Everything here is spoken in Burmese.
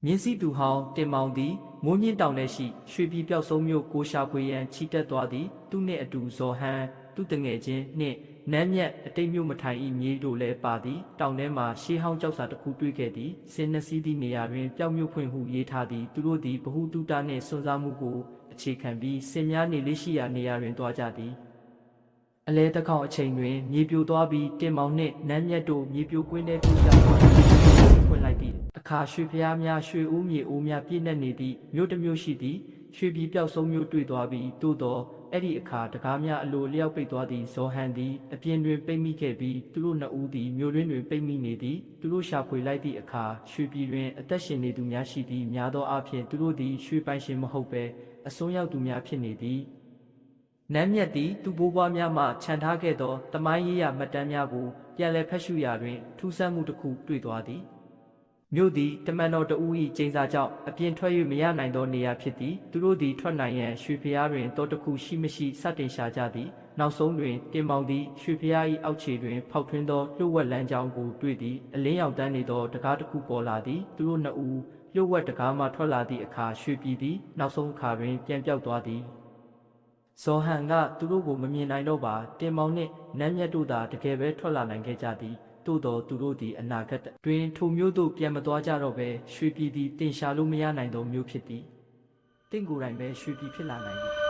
မြင်းစည်းသူဟောင်းတင်မောင်သည်မိုးမြင့်တောင်ထဲရှိရွှေပြည်ပျောက်ဆုံးမြို့ကိုရှာဖွေရန်ချီတက်သွားသည်သူနှင့်အတူဇော်ဟန်သူတငယ်ချင်းနှင့်နမ်းမြတ်အတိတ်မြို့မထိုင်၏မြေတို့လည်းပါသည်တောင်ထဲမှရှေးဟောင်းကျောက်စာတစ်ခုတွေ့ခဲ့သည်စင်နှစီးသည့်နေရာတွင်ပျောက်မြို့ဖွင့်ဟုရေးထားသည်သူတို့သည်ဗဟုသုတနှင့်စွန့်စားမှုကိုအခြေခံပြီးစင်များနေလေးရှိရာနေရာတွင်တွားကြသည်အလဲတစ်ခေါက်အချိန်တွင်မြေပြိုသွားပြီးတင်မောင်နှင့်နမ်းမြတ်တို့မြေပြိုကွင်းထဲပြေးကြသွားသည်ဖွင့်လိုက်သည့်အခါရွှေဖျားများရွှေဦးမြေအိုးများပြည့်နှက်နေသည့်မြို့တစ်မြို့ရှိသည်ရွှေပြည်ပျောက်ဆုံးမြို့တွေ့သွားပြီးသို့သောအဲ့ဒီအခါတကားများအလိုလျောက်ပိတ်သွားသည့်ဇော်ဟန်သည်အပြင်တွင်ပိတ်မိခဲ့ပြီးသူတို့နှစ်ဦးသည်မြို့တွင်ပိတ်မိနေသည်သူတို့ရှာဖွေလိုက်သည့်အခါရွှေပြည်တွင်အသက်ရှင်နေသူများရှိသည်များသောအားဖြင့်သူတို့သည်ရွှေပိုင်ရှင်မဟုတ်ဘဲအစွန်းရောက်သူများဖြစ်နေသည်နမ်းမြတ်သည်သူ့ဘိုးဘွားများမှခြံထားခဲ့သောတမိုင်းရေးရမှတ်တမ်းများကိုပြန်လည်ဖတ်ရှုရာတွင်ထူးဆန်းမှုတစ်ခုတွေ့သွားသည်မြို့သည်တမန်တော်တဦး၏ကျိန်စာကြောင့်အပြင်ထွက်၍မရနိုင်သောနေရာဖြစ်သည်သူတို့သည်ထွက်နိုင်ရန်ရွှေဖျားတွင်တောတစ်ခုရှိမရှိစတင်ရှာကြသည်နောက်ဆုံးတွင်တင်မောင်သည်ရွှေဖျား၏အောက်ခြေတွင်ဖောက်ထွင်းသောလျှို့ဝှက်လမ်းကြောင်းကိုတွေ့သည်အလင်းရောင်တန်းနေသောတကားတစ်ခုပေါ်လာသည်သူတို့နှစ်ဦးလျှို့ဝှက်တကားမှထွက်လာသည့်အခါရွှေပြည်သည်နောက်ဆုံးအခါတွင်ပြန်ပြောက်သွားသည်ဇော်ဟန်ကသူတို့ကိုမမြင်နိုင်တော့ပါတင်မောင်နှင့်နမ်းမြတ်တို့သာတကယ်ပဲထွက်လာနိုင်ခဲ့ကြသည်သို့တော်သူတို့သည်အနာဂတ်တွင်ထိုမျိုးသို့ပြန်မသွားကြတော့ဘဲရွှေပြည်သည်တင်ရှာလို့မရနိုင်သောမျိုးဖြစ်သည်တင့်ကိုယ်တိုင်ပဲရွှေပြည်ဖြစ်လာနိုင်သည်